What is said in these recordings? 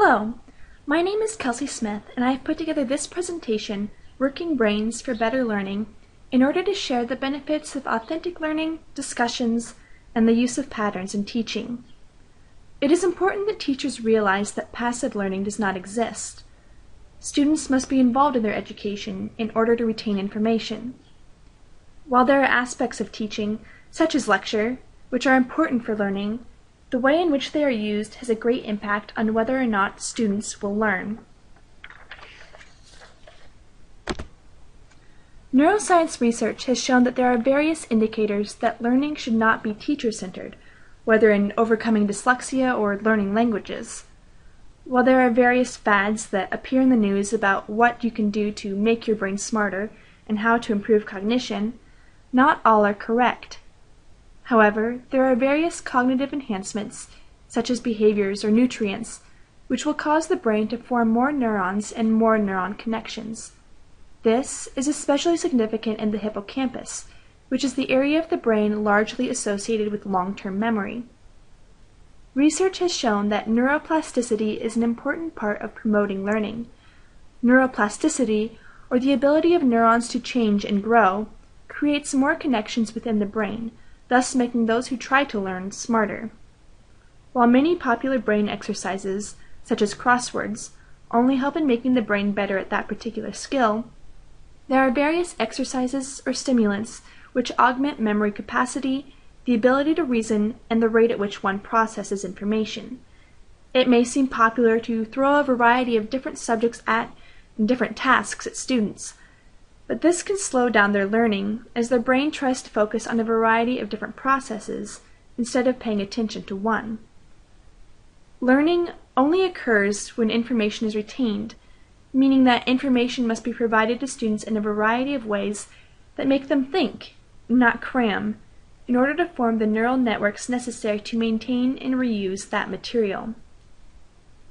Hello, my name is Kelsey Smith, and I have put together this presentation, Working Brains for Better Learning, in order to share the benefits of authentic learning, discussions, and the use of patterns in teaching. It is important that teachers realize that passive learning does not exist. Students must be involved in their education in order to retain information. While there are aspects of teaching, such as lecture, which are important for learning, the way in which they are used has a great impact on whether or not students will learn. Neuroscience research has shown that there are various indicators that learning should not be teacher-centered, whether in overcoming dyslexia or learning languages. While there are various fads that appear in the news about what you can do to make your brain smarter and how to improve cognition, not all are correct. However, there are various cognitive enhancements, such as behaviors or nutrients, which will cause the brain to form more neurons and more neuron connections. This is especially significant in the hippocampus, which is the area of the brain largely associated with long-term memory. Research has shown that neuroplasticity is an important part of promoting learning. Neuroplasticity, or the ability of neurons to change and grow, creates more connections within the brain, thus making those who try to learn smarter. While many popular brain exercises, such as crosswords, only help in making the brain better at that particular skill, there are various exercises or stimulants which augment memory capacity, the ability to reason, and the rate at which one processes information. It may seem popular to throw a variety of different subjects and different tasks at students, but this can slow down their learning as their brain tries to focus on a variety of different processes instead of paying attention to one. Learning only occurs when information is retained, meaning that information must be provided to students in a variety of ways that make them think, not cram, in order to form the neural networks necessary to maintain and reuse that material.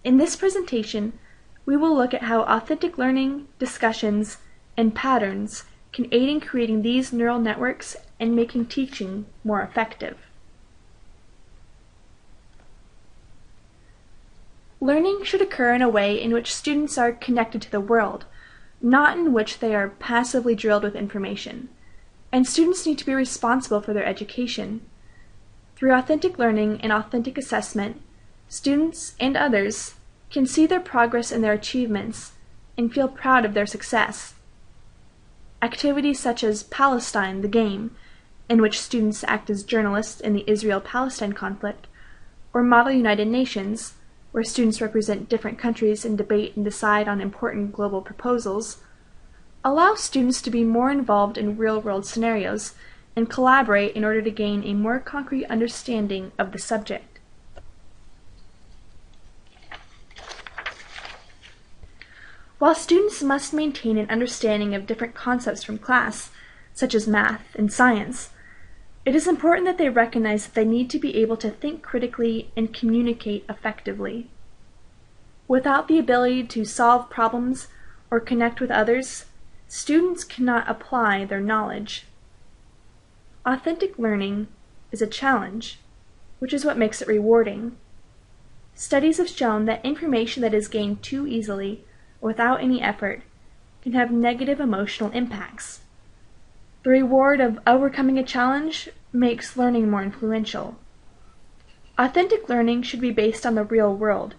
In this presentation, we will look at how authentic learning, discussions, and patterns can aid in creating these neural networks and making teaching more effective. Learning should occur in a way in which students are connected to the world, not in which they are passively drilled with information. And students need to be responsible for their education. Through authentic learning and authentic assessment, students and others can see their progress and their achievements and feel proud of their success. Activities such as Palestine, the Game, in which students act as journalists in the Israel-Palestine conflict, or Model United Nations, where students represent different countries and debate and decide on important global proposals, allow students to be more involved in real-world scenarios and collaborate in order to gain a more concrete understanding of the subject. While students must maintain an understanding of different concepts from class, such as math and science, it is important that they recognize that they need to be able to think critically and communicate effectively. Without the ability to solve problems or connect with others, students cannot apply their knowledge. Authentic learning is a challenge, which is what makes it rewarding. Studies have shown that information that is gained too easily, without any effort, can have negative emotional impacts. The reward of overcoming a challenge makes learning more influential. Authentic learning should be based on the real world,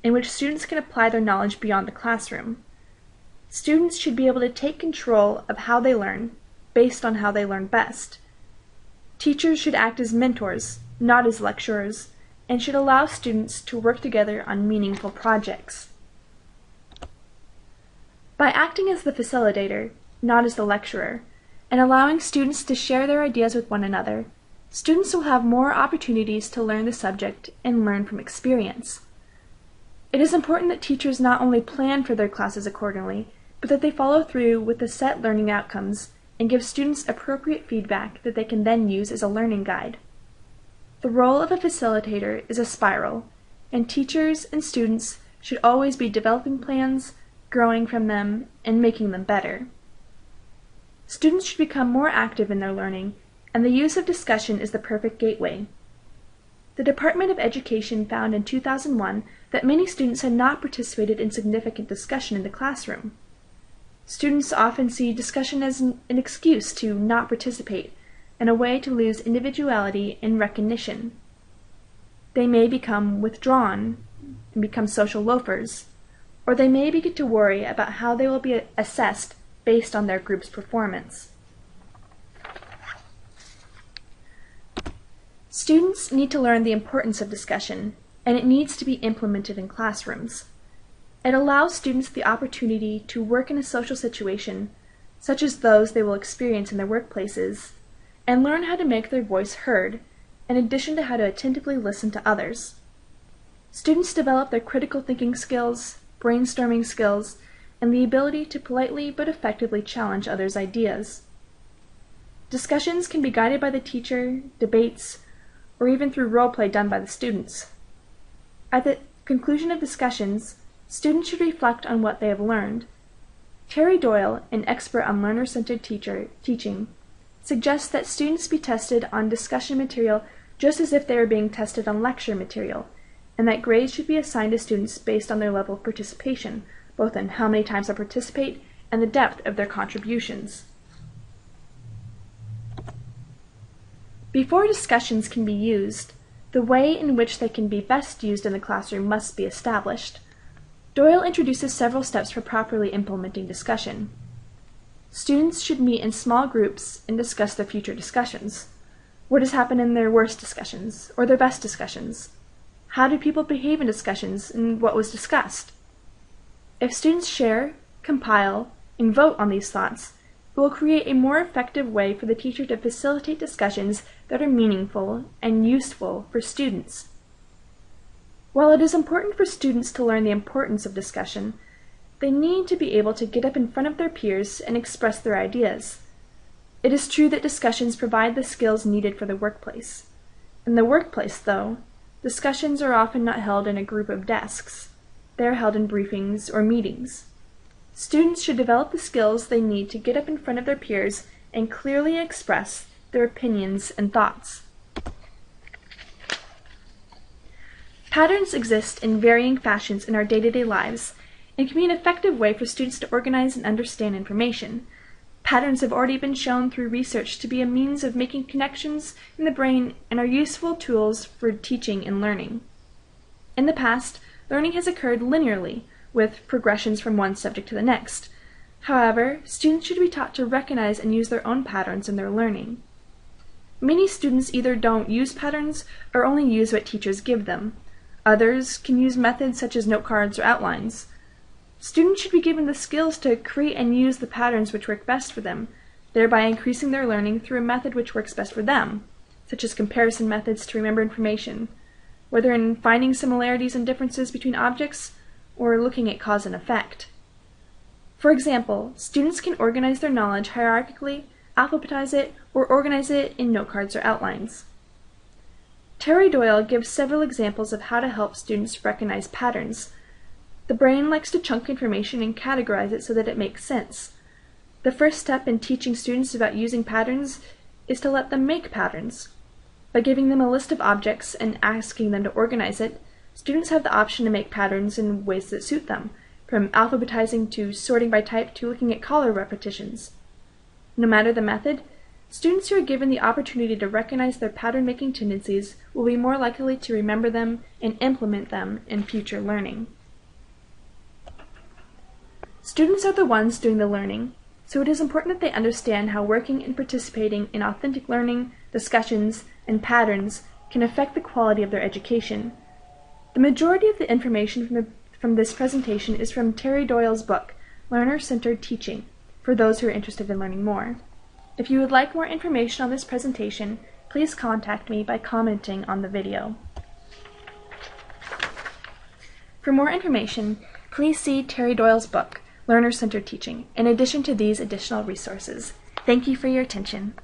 in which students can apply their knowledge beyond the classroom. Students should be able to take control of how they learn, based on how they learn best. Teachers should act as mentors, not as lecturers, and should allow students to work together on meaningful projects. By acting as the facilitator, not as the lecturer, and allowing students to share their ideas with one another, students will have more opportunities to learn the subject and learn from experience. It is important that teachers not only plan for their classes accordingly, but that they follow through with the set learning outcomes and give students appropriate feedback that they can then use as a learning guide. The role of a facilitator is a spiral, and teachers and students should always be developing plans, growing from them, and making them better. Students should become more active in their learning, and the use of discussion is the perfect gateway. the Department of Education found in 2001 that many students had not participated in significant discussion in the classroom. Students often see discussion as an excuse to not participate and a way to lose individuality and recognition. They may become withdrawn and become social loafers, or they may begin to worry about how they will be assessed based on their group's performance. Students need to learn the importance of discussion, and it needs to be implemented in classrooms. It allows students the opportunity to work in a social situation, such as those they will experience in their workplaces, and learn how to make their voice heard, in addition to how to attentively listen to others. Students develop their critical thinking skills, brainstorming skills, and the ability to politely but effectively challenge others' ideas. Discussions can be guided by the teacher, debates, or even through role play done by the students. At the conclusion of discussions, students should reflect on what they have learned. Terry Doyle, an expert on learner-centered teaching, suggests that students be tested on discussion material just as if they were being tested on lecture material, and that grades should be assigned to students based on their level of participation, both in how many times they participate and the depth of their contributions. Before discussions can be used, the way in which they can be best used in the classroom must be established. Doyle introduces several steps for properly implementing discussion. Students should meet in small groups and discuss their future discussions. What has happened in their worst discussions, or their best discussions? How do people behave in discussions, and what was discussed? If students share, compile, and vote on these thoughts, it will create a more effective way for the teacher to facilitate discussions that are meaningful and useful for students. While it is important for students to learn the importance of discussion, they need to be able to get up in front of their peers and express their ideas. It is true that discussions provide the skills needed for the workplace. In the workplace, though, discussions are often not held in a group of desks. They are held in briefings or meetings. Students should develop the skills they need to get up in front of their peers and clearly express their opinions and thoughts. Patterns exist in varying fashions in our day-to-day lives and can be an effective way for students to organize and understand information. Patterns have already been shown through research to be a means of making connections in the brain and are useful tools for teaching and learning. In the past, learning has occurred linearly, with progressions from one subject to the next. However, students should be taught to recognize and use their own patterns in their learning. Many students either don't use patterns or only use what teachers give them. Others can use methods such as note cards or outlines. Students should be given the skills to create and use the patterns which work best for them, thereby increasing their learning through a method which works best for them, such as comparison methods to remember information, whether in finding similarities and differences between objects or looking at cause and effect. For example, students can organize their knowledge hierarchically, alphabetize it, or organize it in note cards or outlines. Terry Doyle gives several examples of how to help students recognize patterns. The brain likes to chunk information and categorize it so that it makes sense. The first step in teaching students about using patterns is to let them make patterns. By giving them a list of objects and asking them to organize it, students have the option to make patterns in ways that suit them, from alphabetizing to sorting by type to looking at color repetitions. No matter the method, students who are given the opportunity to recognize their pattern-making tendencies will be more likely to remember them and implement them in future learning. Students are the ones doing the learning, so it is important that they understand how working and participating in authentic learning, discussions, and patterns can affect the quality of their education. The majority of the information from this presentation is from Terry Doyle's book, Learner-Centered Teaching, for those who are interested in learning more. If you would like more information on this presentation, please contact me by commenting on the video. For more information, please see Terry Doyle's book, Learner-Centered Teaching, in addition to these additional resources. Thank you for your attention.